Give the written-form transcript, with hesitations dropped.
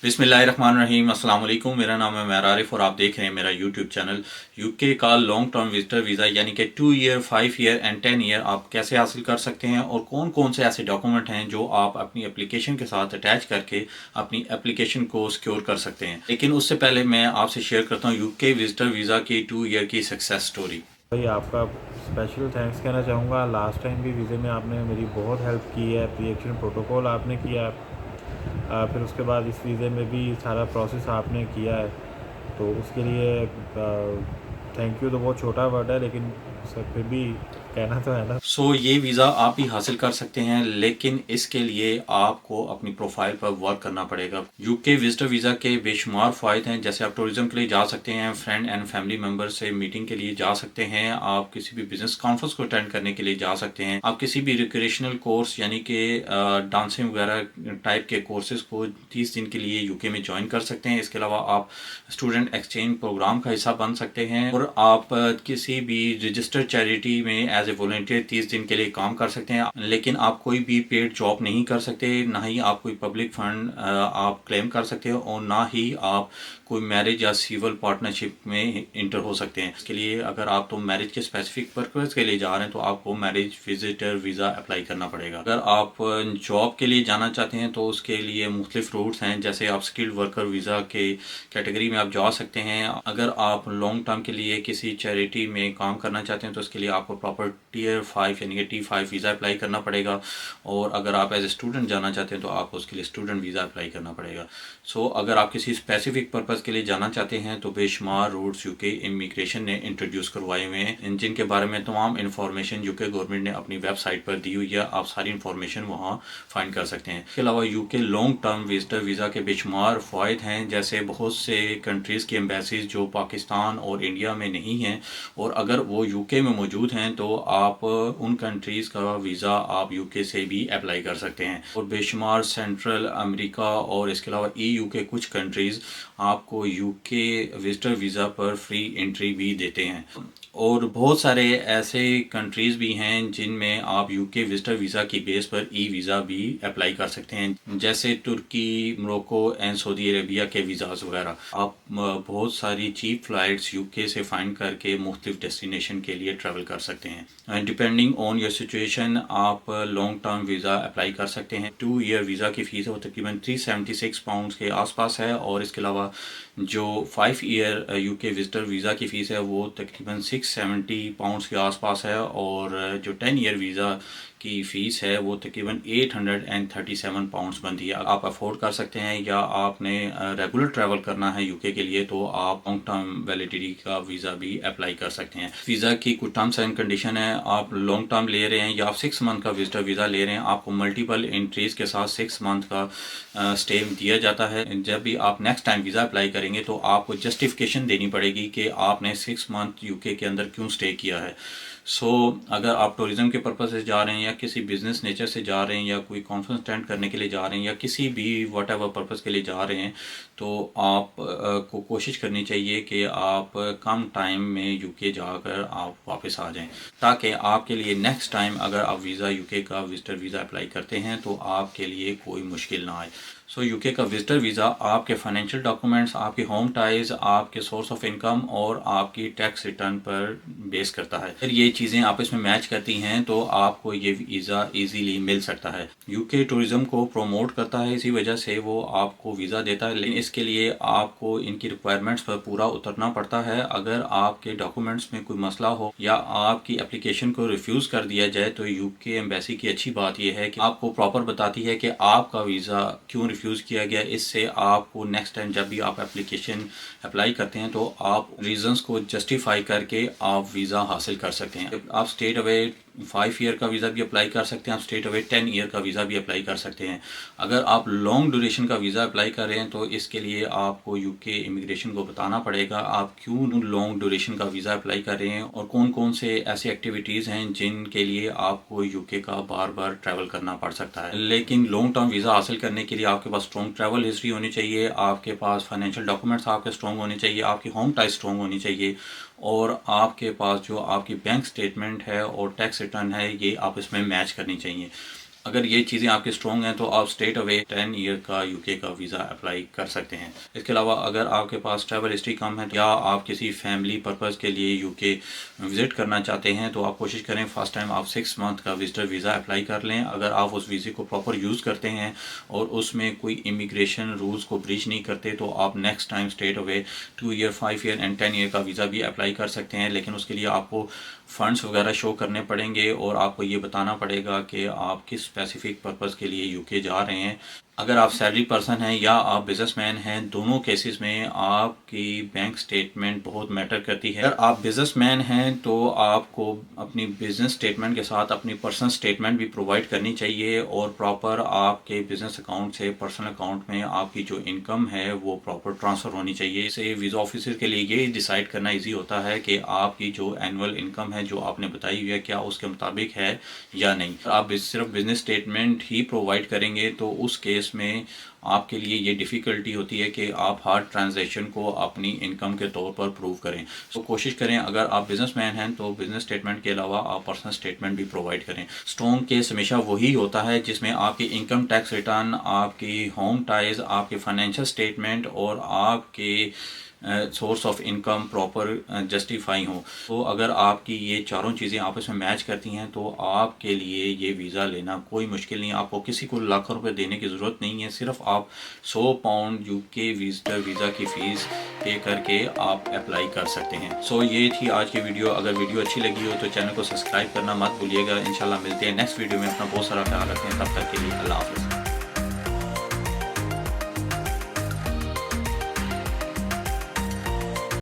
बिस्मिल्लाहिर्रहमानिर्रहीम अस्सलाम वालेकुम। मेरा नाम है मैर आरिफ और आप देख रहे हैं मेरा यूट्यूब चैनल। यूके का लॉन्ग टर्म विजिटर वीज़ा यानी कि 2 ईयर, 5 ईयर एंड 10 ईयर आप कैसे हासिल कर सकते हैं और कौन कौन से ऐसे डॉक्यूमेंट हैं जो आप अपनी एप्लीकेशन के साथ अटैच करके अपनी एप्लीकेशन को सिक्योर कर सकते हैं। लेकिन उससे पहले मैं आपसे शेयर करता हूँ यूके विजिटर वीज़ा की 2 ईयर की सक्सेस स्टोरी। भाई आपका स्पेशल थैंक्स कहना चाहूँगा। लास्ट टाइम भी वीज़े में आपने मेरी बहुत हेल्प की है, प्री एक्शन प्रोटोकॉल आपने किया है, फिर उसके बाद इस वीज़े में भी सारा प्रोसेस आपने किया है, तो उसके लिए थैंक यू तो बहुत छोटा वर्ड है, लेकिन सर फिर भी कहना तो है ना। ये वीज़ा आप ही हासिल कर सकते हैं, लेकिन इसके लिए आपको अपनी प्रोफाइल पर वर्क करना पड़ेगा। यूके विजिटर वीज़ा के बेशुमार फ़ायदे हैं, जैसे आप टूरिज्म के लिए जा सकते हैं, फ्रेंड एंड फैमिली मेम्बर से मीटिंग के लिए जा सकते हैं, आप किसी भी बिजनेस कॉन्फ्रेंस को अटेंड करने के लिए जा सकते हैं, आप किसी भी रिक्रिएशनल कोर्स यानी कि डांसिंग वगैरह टाइप के कोर्सेज को 30 दिन के लिए यूके में ज्वाइन कर सकते हैं। इसके अलावा आप स्टूडेंट एक्सचेंज प्रोग्राम का हिस्सा बन सकते हैं और आप किसी भी रजिस्टर्ड चैरिटी में एज ए वॉलंटियर 30 दिन के लिए काम कर सकते हैं। लेकिन आप कोई भी पेड जॉब नहीं कर सकते, ना ही आप कोई पब्लिक फंड आप क्लेम कर सकते हो और ना ही आप कोई मैरिज या सिविल पार्टनरशिप में इंटर हो सकते हैं। इसके लिए अगर आप तो मैरिज के स्पेसिफिक पर्पज के लिए जा रहे हैं तो आपको मैरिज विजिटर वीज़ा अप्लाई करना पड़ेगा। अगर आप जॉब के लिए जाना चाहते हैं तो उसके लिए मुख्तलिफ रूट्स हैं, जैसे आप स्किल्ड वर्कर वीज़ा के कैटेगरी में आप जा सकते हैं। अगर आप लॉन्ग टर्म के लिए किसी चैरिटी में काम करना चाहते हैं तो उसके लिए आपको प्रॉपर टीयर 5 यानी कि T5 वीज़ा अप्लाई करना पड़ेगा। और अगर आप एज ए स्टूडेंट जाना चाहते हैं तो आपको उसके लिए स्टूडेंट वीज़ा अप्लाई करना पड़ेगा। अगर आप किसी स्पेसिफिक पर्पज़ के लिए जाना चाहते हैं तो बेशुमार रूट्स यूके इमिग्रेशन ने इंट्रोड्यूस करवाए हुए हैं, जिनके बारे में तमाम इन्फॉर्मेशन यूके गवर्नमेंट ने अपनी वेबसाइट पर दी हुई है। आप सारी इन्फॉर्मेशन वहाँ फाइंड कर सकते हैं। इसके अलावा UK long term visitor visa के बेशुमार फ़ायदे हैं, जैसे बहुत से कंट्रीज़ की एम्बेसीज जो पाकिस्तान और इंडिया में नहीं हैं और अगर वो यूके में मौजूद हैं तो आप उन कंट्रीज़ का वीज़ा आप यूके से भी अप्लाई कर सकते हैं। और बेशुमार सेंट्रल अमेरिका और इसके अलावा EU के कुछ कंट्रीज़ आपको यूके विजिटर वीज़ा पर फ्री एंट्री भी देते हैं। और बहुत सारे ऐसे कंट्रीज़ भी हैं जिनमें आप यूके विजिटर वीज़ा की बेस पर वीज़ा भी अप्लाई कर सकते हैं, जैसे तुर्की, मोरक्को एंड सऊदी अरेबिया के वीज़ाज़ वगैरह। आप बहुत सारी चीप फ़्लाइट्स यूके से फाइंड करके मुख्तलिफ डेस्टिनेशन के लिए ट्रैवल कर सकते हैं। डिपेंडिंग ऑन योर सिचुएशन आप लॉन्ग टर्म वीज़ा अप्लाई कर सकते हैं। 2 ईयर वीज़ा की फ़ीस है वो तकरीबन £376 के आसपास है और इसके अलावा जो 5 ईयर यूके विजिटर वीज़ा की फ़ीस है वो तकरीबन £670 के आसपास है और जो 10 ईयर वीज़ा की फ़ीस है वो तकरीबन £837 बनती है। आप अफोर्ड कर सकते हैं या आपने रेगुलर ट्रैवल करना है यूके के लिए तो आप लॉन्ग टर्म वैलिडिटी का वीज़ा भी अप्लाई कर सकते हैं। वीज़ा की कुछ टर्म्स एंड कंडीशन है। आप लॉन्ग टर्म ले रहे हैं या आप 6 मंथ का विजिटर वीज़ा ले रहे हैं, आपको मल्टीपल एंट्रीज़ के साथ 6 मंथ का स्टे दिया जाता है। जब भी आप नेक्स्ट टाइम वीज़ा अप्लाई करेंगे तो आपको जस्टिफिकेशन देनी पड़ेगी कि आपने 6 मंथ यूके के अंदर क्यों स्टे किया है। अगर आप टूरिज़्म के पर्पज़ से जा रहे हैं या किसी बिज़नेस नेचर से जा रहे हैं या कोई कॉन्फ्रेंस अटेंड करने के लिए जा रहे हैं या किसी भी वट एवर पर्पज़ के लिए जा रहे हैं तो आप को कोशिश करनी चाहिए कि आप कम टाइम में यूके जाकर आप वापस आ जाएं, ताकि आपके लिए नेक्स्ट टाइम अगर आप वीज़ा यूके का विजिटर वीज़ा अप्लाई करते हैं तो आपके लिए कोई मुश्किल ना आए। यूके का विजिटर वीज़ा आपके फाइनेंशियल डॉक्यूमेंट्स, आपके होम टाइज, आपके सोर्स ऑफ इनकम और आपकी टैक्स रिटर्न पर बेस करता है। अगर ये चीज़ें आपस में मैच करती हैं तो आपको ये वीज़ा इजीली मिल सकता है। यूके टूरिज़्म को प्रमोट करता है, इसी वजह से वो आपको वीज़ा देता है, लेकिन इसके लिए आपको इनकी रिक्वायरमेंट्स पर पूरा उतरना पड़ता है। अगर आपके डॉक्यूमेंट्स में कोई मसला हो या आपकी एप्लीकेशन को रिफ्यूज़ कर दिया जाए तो यूके एम्बेसी की अच्छी बात यह है कि आपको प्रॉपर बताती है कि आपका वीज़ा क्यों रिफ्यूज़ किया गया। इससे आपको नेक्स्ट टाइम जब भी आप एप्लीकेशन अप्लाई करते हैं तो आप रीजंस को जस्टिफाई करके आप वीज़ा हासिल कर सकते हैं। आप स्टेट अवे 5 ईयर का वीज़ा भी अप्लाई कर सकते हैं, आप स्टेट अवे 10 ईयर का वीज़ा भी अप्लाई कर सकते हैं। अगर आप लॉन्ग ड्यूरेशन का वीज़ा अप्लाई कर रहे हैं तो इसके लिए आपको यूके इमिग्रेशन को बताना पड़ेगा आप क्यों लॉन्ग ड्यूरेशन का वीज़ा अप्लाई कर रहे हैं और कौन कौन से ऐसी एक्टिविटीज़ हैं जिनके लिए आपको यूके का बार बार ट्रैवल करना पड़ सकता है। लेकिन लॉन्ग टर्म वीज़ा हासिल करने के लिए आपके पास स्ट्रॉन्ग ट्रैवल हिस्ट्री होनी चाहिए, आपके पास फाइनेंशियल डॉक्यूमेंट्स आपके स्ट्रॉन्ग होने चाहिए, आपकी होम टाइप स्ट्रॉन्ग होनी चाहिए और आपके पास जो आपकी बैंक स्टेटमेंट है और टैक्स रिटर्न है ये आप इसमें मैच करनी चाहिए। अगर ये चीज़ें आपके स्ट्रॉन्ग हैं तो आप स्ट्रेट अवे 10 ईयर का यूके का वीज़ा अप्लाई कर सकते हैं। इसके अलावा अगर आपके पास ट्रैवल हिस्ट्री कम है या आप किसी फैमिली पर्पज़ के लिए यूके विज़िट करना चाहते हैं तो आप कोशिश करें फर्स्ट टाइम आप 6 मंथ का विजिटर वीज़ा अप्लाई कर लें। अगर आप उस वीज़े को प्रॉपर यूज़ करते हैं और उसमें कोई इमिग्रेशन रूल्स को ब्रीच नहीं करते तो आप next time straight away 2 year, 5 year and 10 year का वीज़ा भी अप्लाई कर सकते हैं। लेकिन उसके लिए आपको फ़ंड्स वगैरह शो करने पड़ेंगे और आपको ये बताना पड़ेगा कि आप किस स्पेसिफिक पर्पज़ के लिए यूके जा रहे हैं। अगर आप सैलरी पर्सन हैं या आप बिजनेसमैन हैं, दोनों केसेस में आपकी बैंक स्टेटमेंट बहुत मैटर करती है। अगर आप बिजनेसमैन हैं तो आपको अपनी बिजनेस स्टेटमेंट के साथ अपनी पर्सनल स्टेटमेंट भी प्रोवाइड करनी चाहिए और प्रॉपर आपके बिजनेस अकाउंट से पर्सनल अकाउंट में आपकी जो इनकम है वो प्रॉपर ट्रांसफ़र होनी चाहिए। इससे वीज़ा ऑफिसर के लिए ये डिसाइड करना ईजी होता है कि आपकी जो एनुअल इनकम है जो आपने बताई हुई है क्या उसके मुताबिक है या नहीं। आप सिर्फ बिजनेस स्टेटमेंट ही प्रोवाइड करेंगे तो उस केस में आपके लिए ये डिफ़िकल्टी होती है कि आप हर ट्रांजैक्शन को अपनी इनकम के तौर पर प्रूव करें। तो कोशिश करें अगर आप बिजनेसमैन हैं तो बिजनेस स्टेटमेंट के अलावा आप पर्सनल स्टेटमेंट भी प्रोवाइड करें। स्ट्रॉन्ग केस हमेशा वही होता है जिसमें आपकी इनकम टैक्स रिटर्न, आपकी होम टाइज, आपके फाइनेंशियल स्टेटमेंट और आपके source of income proper justify हो। तो अगर आपकी ये चारों चीज़ें आपस में मैच करती हैं तो आपके लिए ये वीज़ा लेना कोई मुश्किल नहीं। आपको किसी को लाखों रुपए देने की ज़रूरत नहीं है। सिर्फ आप 100 पाउंड यूके विजिटर वीज़ा की फ़ीस पे करके आप अप्लाई कर सकते हैं। सो ये थी आज की वीडियो। अगर वीडियो अच्छी लगी हो तो चैनल को सब्सक्राइब करना मत भूलिएगा। इंशाल्लाह मिलते हैं नेक्स्ट वीडियो में। अपना बहुत सारा ख्याल रखें। तब तक के लिए अल्लाह हाफ़िज़।